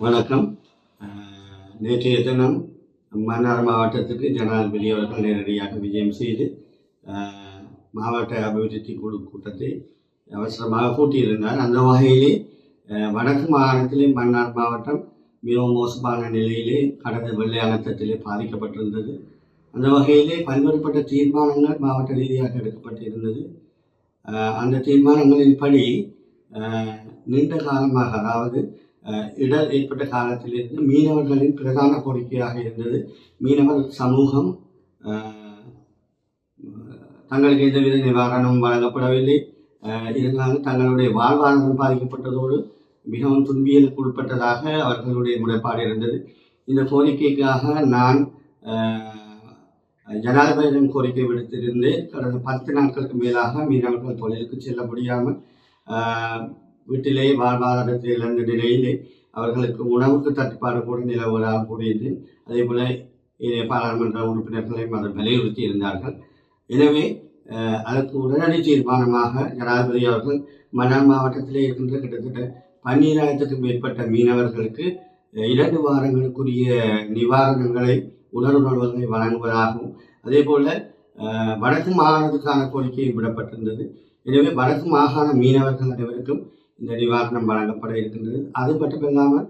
வணக்கம். நேற்றைய தினம் மன்னார் மாவட்டத்துக்கு ஜனாதிபதி அவர்கள் நேரடியாக விஜயம் செய்து மாவட்ட அபிவிருத்தி குழு கூட்டத்தை அவசரமாக கூட்டியிருந்தார். அந்த வகையிலே வடக்கு மாகாணத்திலே மன்னார் மாவட்டம் மிகவும் மோசமான நிலையிலே கடந்த வெள்ளை அழுத்தத்திலே பாதிக்கப்பட்டிருந்தது. அந்த வகையிலே பல்வேறுபட்ட தீர்மானங்கள் மாவட்ட ரீதியாக எடுக்கப்பட்டிருந்தது. அந்த தீர்மானங்களின்படி நீண்ட காலமாக, அதாவது இடர் ஏற்பட்ட காலத்திலிருந்து மீனவர்களின் பிரதான கோரிக்கையாக இருந்தது, மீனவர் சமூகம் தங்களுக்கு எந்தவித நிவாரணம் வழங்கப்படவில்லை. இதனால் தங்களுடைய வாழ்வாதாரம் பாதிக்கப்பட்டதோடு மிகவும் துன்பியலுக்கு உட்பட்டதாக அவர்களுடைய முறைப்பாடு இருந்தது. இந்த கோரிக்கைக்காக நான் ஜனாதிபதியிடம் கோரிக்கை விடுத்திருந்தேன். கடந்த 10 நாட்களுக்கு மேலாக மீனவர்கள் தொழிலுக்கு செல்ல முடியாமல் வீட்டிலே வாழ்வாதாரத்தை இழந்த நிலையிலே அவர்களுக்கு உணவுக்கு தட்டுப்பாடு கூட நிலவுவதாக கூறியது. அதே போல பாராளுமன்ற உறுப்பினர்களையும் அதை வலியுறுத்தி இருந்தார்கள். எனவே அதற்கு உடனடி தீர்மானமாக ஜனாதிபதி அவர்கள் மன்னார் மாவட்டத்திலே இருக்கின்ற கிட்டத்தட்ட 12,000க்கும் மேற்பட்ட மீனவர்களுக்கு 2 வாரங்களுக்குரிய நிவாரணங்களை, உணர்வுகளை வழங்குவதாகவும், அதே போல வடக்கு மாகாணத்துக்கான கோரிக்கையும் விடப்பட்டிருந்தது. எனவே வடக்கு மாகாண மீனவர்கள் அனைவருக்கும் இந்த நிவாரணம் வழங்கப்பட இருக்கின்றது. அது மட்டுமில்லாமல்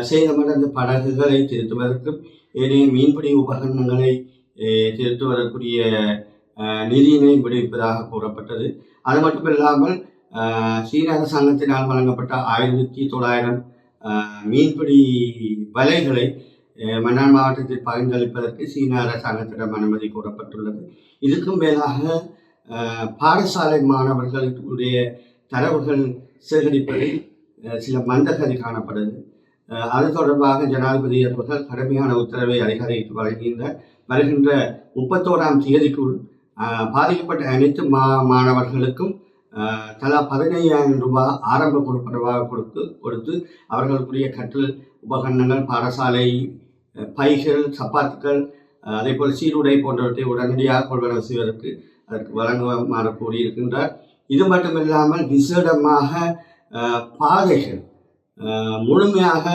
சேதமடைந்த படகுகளை திருத்துவதற்கும் ஏனைய மீன்பிடி உபகரணங்களை திருத்துவதற்குரிய நிதியினை விடுவிப்பதாக கூறப்பட்டது. அது மட்டுமில்லாமல் சீன அரசாங்கத்தினால் வழங்கப்பட்ட 1900 மீன்பிடி வலைகளை மன்னார் மாவட்டத்தில் பகிர்ந்தளிப்பதற்கு சீன அரசாங்கத்திடம் அனுமதி கோரப்பட்டுள்ளது. இதுக்கும் மேலாக பாடசாலை மாணவர்களுடைய தரவுகள் சேகரிப்பதில் சில மந்தகதி காணப்படுது. அது தொடர்பாக ஜனாதிபதி அவர்கள் கடுமையான உத்தரவை அதிகாரிக்கு வழங்குகின்ற வருகின்ற 31ஆம் தேதிக்குள் பாதிக்கப்பட்ட அனைத்து மாணவர்களுக்கும் தலா 15,000 ரூபாய் ஆரம்ப கொடுப்பனவாக கொடுத்து அவர்களுக்குரிய கற்றல் உபகரணங்கள், பாடசாலை பைகள், சப்பாத்துக்கள், அதே போல் சீருடை போன்றவற்றை உடனடியாக கொள்வனவு செய்வதற்கு அதற்கு வழங்குமாறு கூறியிருக்கின்றார். இது மட்டுமில்லாமல் விசேடமாக பாதைகள் முழுமையாக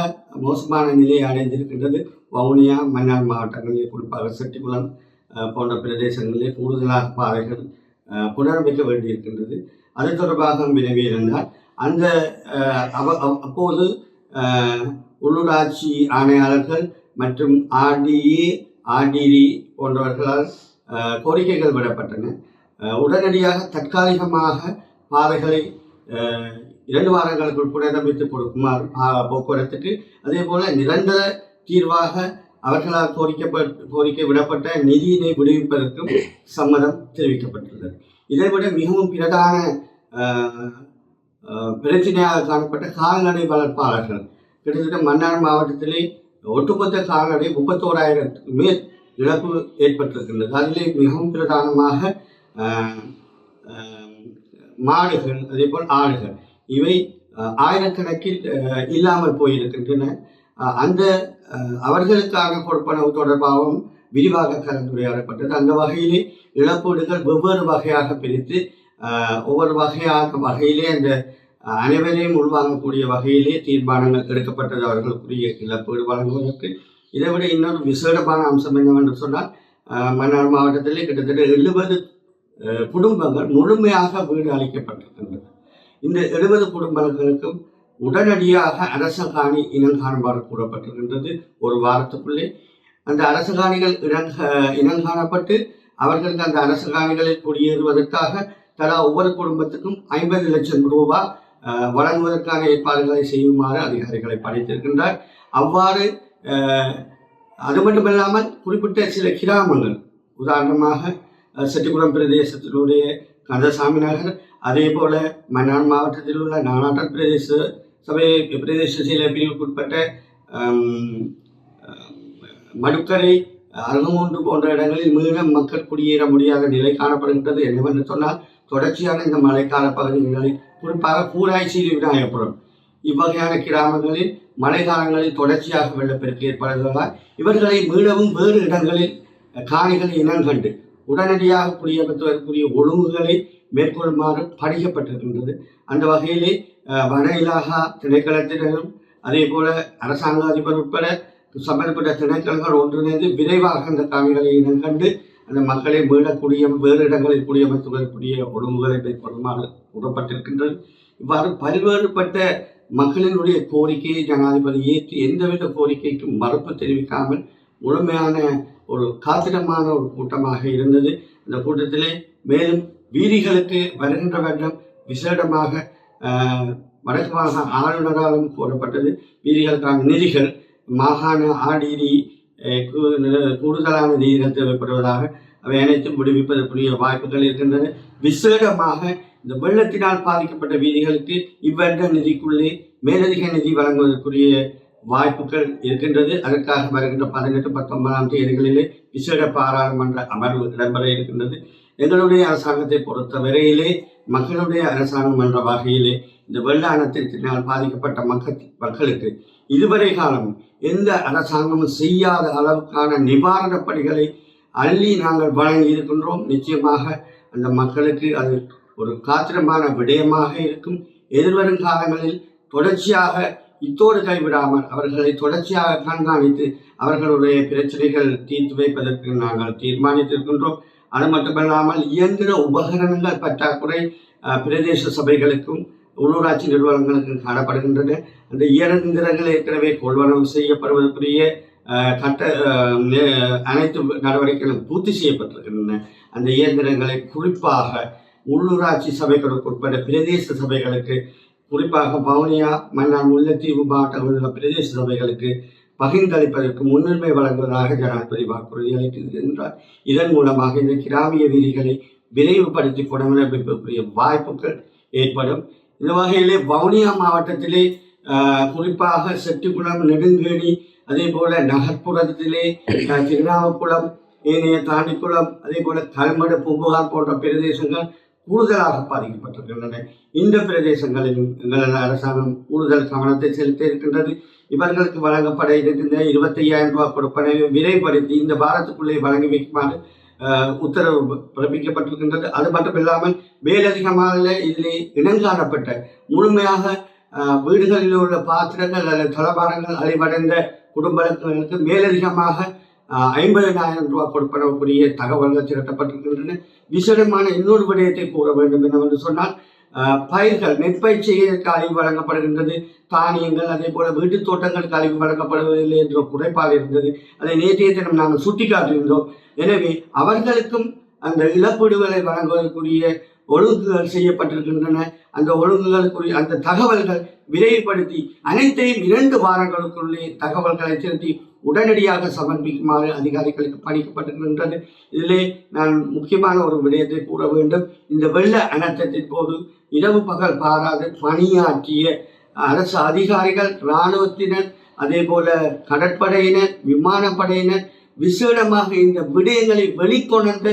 மோசமான நிலையை அடைந்திருக்கின்றது. வவுனியா, மன்னார் மாவட்டங்களில், குறிப்பாக செட்டிக்குளம் போன்ற பிரதேசங்களில் கூடுதலாக பாதைகள் புனரமைக்க வேண்டியிருக்கின்றது. அது தொடர்பாக வினவியிருந்தால் அந்த அப்போது உள்ளூராட்சி ஆணையாளர்கள் மற்றும் ஆர்டிஇ போன்றவர்களால் கோரிக்கைகள் விடப்பட்டன. உடனடியாக தற்காலிகமாக பாதைகளை 2 வாரங்களுக்குள் புனரமைத்து கொடுக்குமாறு போக்குவரத்துக்கு, அதே போல நிரந்தர தீர்வாக அவர்களால் கோரிக்கை விடப்பட்ட நிதியினை விடுவிப்பதற்கும் சம்மதம் தெரிவிக்கப்பட்டுள்ளது. இதைவிட மிகவும் பிரதான பிரச்சனையாக காணப்பட்ட கால்நடை வளர்ப்பாளர்கள், கிட்டத்தட்ட மன்னார் மாவட்டத்திலே ஒட்டுமொத்த கால்நடை 31,000க்கு மேல் இழப்பு ஏற்பட்டிருக்கின்றது. அதிலே மிகவும் பிரதானமாக மாடுகள், அதே போல் ஆடுகள், இவை ஆயிரக்கணக்கில் இல்லாமல் போயிருக்கின்றன. அந்த அவர்களுக்கான கொடுப்பனவு தொடர்பாகவும் விரிவாக கலந்துரையாடப்பட்டது. அந்த வகையிலே இழப்பீடுகள் வெவ்வேறு வகையாக பிரித்து ஒவ்வொரு வகையிலே அந்த அனைவரையும் உள்வாங்கக்கூடிய வகையிலே தீர்மானங்கள் எடுக்கப்பட்டது அவர்களுக்குரிய இழப்பீடு வழங்குவதற்கு. இதைவிட இன்னொரு விசேடமான அம்சம் என்னவென்று சொன்னால், மன்னார் மாவட்டத்திலே கிட்டத்தட்ட 70 குடும்பங்கள் முழுமையாக வீடு அளிக்கப்பட்டிருக்கின்றன. இந்த 70 குடும்பங்களுக்கும் உடனடியாக அரச காணி இனங்காணுமாறு கூறப்பட்டிருக்கின்றது. ஒரு வாரத்துக்குள்ளே அந்த அரச காணிகள் இனங்காணப்பட்டு அவர்களுக்கு அந்த அரச காணிகளில் குடியேறுவதற்காக தலா ஒவ்வொரு குடும்பத்துக்கும் 50 லட்சம் ரூபாய் வழங்குவதற்கான ஏற்பாடுகளை செய்யுமாறு அதிகாரிகளை பணித்திருக்கின்றார். அவ்வாறு அது மட்டுமில்லாமல் குறிப்பிட்ட சில கிராமங்கள், உதாரணமாக செட்டிக்குளம் பிரதேசத்தினுடைய கந்தசாமி நகர், அதே போல மன்னார் மாவட்டத்தில் உள்ள நானாட்டன் பிரதேச சில பிரிவுக்குட்பட்ட மடுக்கரை, அருகமூன்று போன்ற இடங்களில் மீண்டும் மக்கள் குடியேற முடியாத நிலை காணப்படுகின்றது. என்னவென்று சொன்னால், தொடர்ச்சியான இந்த மழைக்கால பகுதிகளில், குறிப்பாக பூராய்ச்சீரி, விநாயகபுரம் இவ்வகையான கிராமங்களில் மழைக்காலங்களில் தொடர்ச்சியாக வெள்ளப்பெருக்கு ஏற்படுவதால் இவர்களை மீளவும் வேறு இடங்களில் காணிகளை இனங்கண்டு உடனடியாக குடியமர்த்துவதற்குரிய ஒழுங்குகளை மேற்கொள்ளுமாறு பணிக்கப்பட்டிருக்கின்றது. அந்த வகையிலே வன இலாகா திணைக்களத்தினரும் அதே போல அரசாங்க அதிபர் உட்பட சம்பந்தப்பட்ட திணைக்களங்கள் ஒன்றிணைந்து விரைவாக அந்த காணிகளை இனம் கண்டு அந்த மக்களை மீளக்கூடிய வேறு இடங்களில் குடியமர்த்துவதற்குரிய ஒழுங்குகளை மேற்கொள்ளுமாறு கூறப்பட்டிருக்கின்றது. இவ்வாறு பல்வேறுபட்ட மக்களினுடைய கோரிக்கையை ஜனாதிபதி ஏற்று எந்தவித கோரிக்கைக்கும் மறுப்பு தெரிவிக்காமல் முழுமையான ஒரு காத்திரமான ஒரு கூட்டமாக இருந்தது. இந்த கூட்டத்திலே மேலும் வீதிகளுக்கு வருகின்ற வருடம் விசேடமாக வடக்கு மாகாண ஆளுநராலும் கோரப்பட்டது. வீதிகளுக்கான நிதிகள் மாகாண ஆடிடி கூடுதலான நிதிகள் தேவைப்படுவதாக அவை அனைத்தும் விடுவிப்பதற்குரிய வாய்ப்புகள் இருக்கின்றன. விசேடமாக இந்த வெள்ளத்தினால் பாதிக்கப்பட்ட வீதிகளுக்கு இவ்வருட நிதிக்குள்ளே மேலதிக நிதி வழங்குவதற்குரிய வாய்ப்புகள் இருக்கின்றது. அதற்காக வருகின்ற 18, 19 தேதிகளிலே விசேட பாராளுமன்ற அமர்வு இடம்பெற இருக்கின்றது. எங்களுடைய அரசாங்கத்தை பொறுத்த வரையிலே மக்களுடைய அரசாங்கம் என்ற வகையிலே இந்த வெள்ள அனர்த்தத்தினால் பாதிக்கப்பட்ட மக்களுக்கு இதுவரை காலம் எந்த அரசாங்கமும் செய்யாத அளவுக்கான நிவாரணப் பணிகளை அள்ளி நாங்கள் வழங்கி இருக்கின்றோம். நிச்சயமாக அந்த மக்களுக்கு அது ஒரு காத்திரமான விடயமாக இருக்கும். எதிர்வரும் காலங்களில் தொடர்ச்சியாக இத்தோடு கைவிடாமல் அவர்களை தொடர்ச்சியாக கண்காணித்து அவர்களுடைய பிரச்சனைகள் தீர்த்து வைப்பதற்கு நாங்கள் தீர்மானித்திருக்கின்றோம். அது மட்டுமல்லாமல் இயந்திர உபகரணங்கள் பற்றாக்குறை பிரதேச சபைகளுக்கும் உள்ளூராட்சி நிறுவனங்களுக்கும் காணப்படுகின்றன. அந்த இயந்திரங்கள் ஏற்கனவே கொள்வனவு செய்யப்படுவதற்குரிய அனைத்து நடவடிக்கைகளும் பூர்த்தி செய்யப்பட்டிருக்கின்றன. அந்த இயந்திரங்களை குறிப்பாக உள்ளூராட்சி சபைகளுக்கு உட்பட பிரதேச சபைகளுக்கு, குறிப்பாக வவுனியா, மன்னார், முல்லைத்தீவு மாவட்டங்களில் உள்ள பிரதேச சபைகளுக்கு பகிர்ந்தளிப்பதற்கு முன்னுரிமை வழங்குவதாக ஜனாதிபதி வாக்குறுதி அளித்திருக்கின்றார். இதன் மூலமாக இந்த கிராமிய வீதிகளை விரைவுபடுத்தி புனரமைப்புக்குரிய வாய்ப்புகள் ஏற்படும். இந்த வகையிலே வவுனியா மாவட்டத்திலே குறிப்பாக செட்டிக்குளம், நெடுங்கேணி, அதே போல நகர்ப்புறத்திலே திருநாவக்குளம், ஏனைய தாண்டிக்குளம், அதே போல கல்மடு, பூம்புகார் போன்ற பிரதேசங்கள் கூடுதலாக பாதிக்கப்பட்டிருக்கின்றன. இந்த பிரதேசங்களிலும் எங்களது அரசாங்கம் கூடுதல் கவனத்தை செலுத்த இருக்கின்றது. இவர்களுக்கு வழங்கப்பட இருக்கின்ற 25,000 ரூபாய் கொடுப்பனை விரைவுபடுத்தி இந்த வாரத்துக்குள்ளே வழங்கி வைக்குமாறு உத்தரவு பிறப்பிக்கப்பட்டிருக்கின்றது. அது மட்டுமில்லாமல் மேலதிகமாக இதிலே இனங்காணப்பட்ட முழுமையாக வீடுகளில் உள்ள பாத்திரங்கள் அல்லது தளபாடங்கள் அழிவடைந்த குடும்பங்களுக்கு மேலதிகமாக 50,000 ரூபாய் கொடுப்பனவுக்குரிய தகவல்கள் திரட்டப்பட்டிருக்கின்றன. விசேடமான இன்னொரு விடயத்தை கூற வேண்டும் என்னவென்று சொன்னால், பயிர்கள் நெற்பயிர் செய்வதற்கு அழிவு வழங்கப்படுகின்றது. தானியங்கள், அதே போல வீட்டு தோட்டங்களுக்கு அழிவு வழங்கப்படுவதில்லை என்ற குறைபாடு இருந்தது. அதை நேற்றைய தினம் நாங்கள் சுட்டிக்காட்டியிருந்தோம். எனவே அவர்களுக்கும் அந்த இழப்பீடுகளை வழங்குவதற்குரிய ஒழுங்குகள் செய்யப்பட்டிருக்கின்றன. அந்த ஒழுங்குகளுக்குரிய அந்த தகவல்கள் விரைவுபடுத்தி அனைத்தையும் 2 வாரங்களுக்குள்ளே தகவல்களை திரட்டி உடனடியாக சமர்ப்பிக்குமாறு அதிகாரிகளுக்கு பணிக்கப்பட்டிருக்கின்றது. இதிலே நான் முக்கியமான ஒரு விடயத்தை கூற வேண்டும். இந்த வெள்ள அனர்த்தத்தின் போது இரவு பகல் பாராது பணியாற்றிய அரசு அதிகாரிகள், இராணுவத்தினர், அதே போல கடற்படையினர், விமானப்படையினர், விசேடமாக இந்த விடயங்களை வெளிக்கொணர்ந்த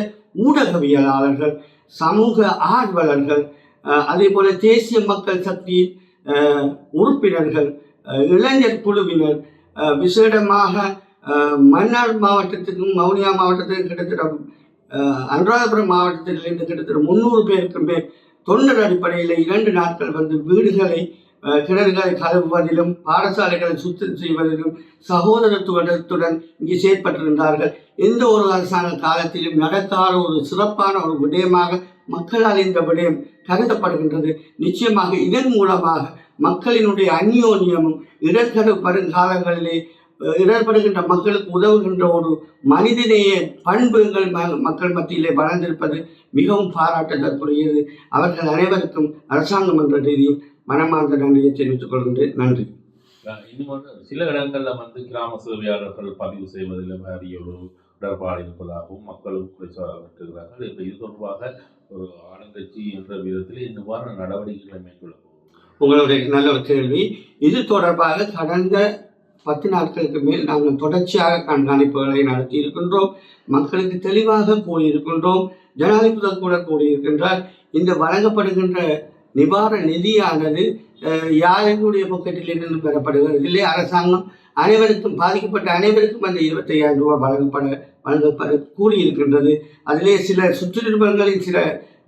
ஊடகவியலாளர்கள், சமூக ஆர்வலர்கள், அதே போல தேசிய மக்கள் சக்தி உறுப்பினர்கள், இளைஞர் குழுவினர், விசேடமாக மன்னார் மாவட்டத்துக்கும் வவுனியா மாவட்டத்துக்கும் கிட்டத்தட்ட அனுராதபுரம் மாவட்டத்திலிருந்து கிட்டத்தட்ட 300 பேருக்கு மேல் தொண்டர் அடிப்படையில் 2 நாட்கள் வந்து வீடுகளை, கிணறுகளை கழுவுவதிலும் பாடசாலைகளை சுத்தம் செய்வதிலும் சகோதரத்துவத்துடன் இங்கே செயற்பட்டிருந்தார்கள். எந்த ஒரு அரசாங்க காலத்திலும் நடக்காத ஒரு சிறப்பான ஒரு விடயமாக மக்களால் இந்த விடயம் கருதப்படுகின்றது. நிச்சயமாக இதன் மூலமாக மக்களினுடைய அந்யோன்யமும் வருங்காலங்களிலே இடர்படுகின்ற மக்களுக்கு உதவுகின்ற ஒரு மனிதநேய பண்புகள் மக்கள் மத்தியிலே வளர்ந்திருப்பது மிகவும் பாராட்டத்தற்குரியது. அவர்கள் அனைவருக்கும் அரசாங்கம் என்ற ரீதியில் மனமார்ந்த நன்றியை தெரிவித்துக் கொள்கின்றேன். நன்றி. இன்னும் சில இடங்களில் வந்து கிராம சேவையாளர்கள் பதிவு செய்வதில் நிறைய ஒரு இடர்பாடு இருப்பதாகவும் மக்களும் குறைச்சார்கள். இப்போ இது தொடர்பாக ஒரு ஆளுங்கட்சி என்ற விதத்தில் இவ்வாறு நடவடிக்கைகளை மேற்கொள்ள உங்களுடைய நல்ல ஒரு கேள்வி. இது தொடர்பாக கடந்த 10 நாட்களுக்கு மேல் நாங்கள் தொடர்ச்சியாக கண்காணிப்புகளை நடத்தி இருக்கின்றோம். மக்களுக்கு தெளிவாக கூறியிருக்கின்றோம். ஜனாதிபதி கூட கூறியிருக்கின்றார், இந்த வழங்கப்படுகின்ற நிவாரண நிதியானது யாருடைய பொக்கெட்டிலிருந்து பெறப்படுகிறது இல்லை. அரசாங்கம் அனைவருக்கும், பாதிக்கப்பட்ட அனைவருக்கும் அந்த 25,000 ரூபாய் வழங்கப்பட கூறியிருக்கின்றது. அதிலே சில சுற்று நிறுவனங்களின் சில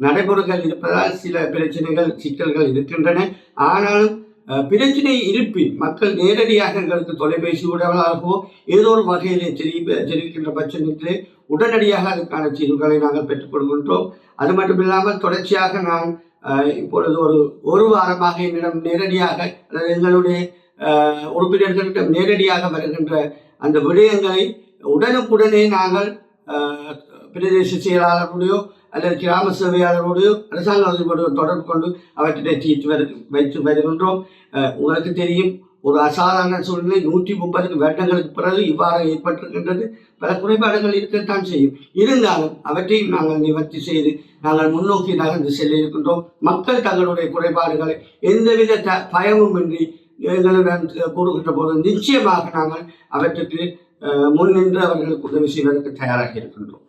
நடைமுறைகள் இருப்பதால் சில பிரச்சனைகள், சிக்கல்கள் இருக்கின்றன. ஆனாலும் பிரச்சனை இருப்பின் மக்கள் நேரடியாக எங்களுக்கு தொலைபேசி ஊடகமாகவோ ஏதோ ஒரு வகையிலே தெரிவிக்கின்ற பட்சத்திலே உடனடியாக அதுக்கான தீர்வுகளை நாங்கள் பெற்றுக் கொள்கின்றோம். அது மட்டும் இல்லாமல் தொடர்ச்சியாக நான் இப்பொழுது ஒரு வாரமாக என்னிடம் நேரடியாக அல்லது எங்களுடைய உறுப்பினர்களிடம் நேரடியாக வருகின்ற அந்த விடயங்களை உடனுக்குடனே நாங்கள் பிரதேச செயலாளருடையோ அல்லது கிராம சேவையாளருடையோ அரசாங்க அதிபரோடு தொடர்பு கொண்டு அவற்றை தீர்த்து வைத்து வருகின்றோம். உங்களுக்கு தெரியும், ஒரு அசாதாரண சூழ்நிலை 130 வருடங்களுக்கு பிறகு இவ்வாறு ஏற்பட்டிருக்கின்றது. பல குறைபாடுகள் இருக்கத்தான் செய்யும். இருந்தாலும் அவற்றையும் நாங்கள் நிவர்த்தி செய்து நாங்கள் முன்னோக்கி நகர்ந்து செல்ல இருக்கின்றோம். மக்கள் தங்களுடைய குறைபாடுகளை எந்தவித பயமுமின்றி எங்களுடன் கூறுகின்ற போது நிச்சயமாக நாங்கள் அவற்றுக்கு முன்னின்று அவர்களுக்கு உதவி செய்வதற்கு தயாராக இருக்கின்றோம்.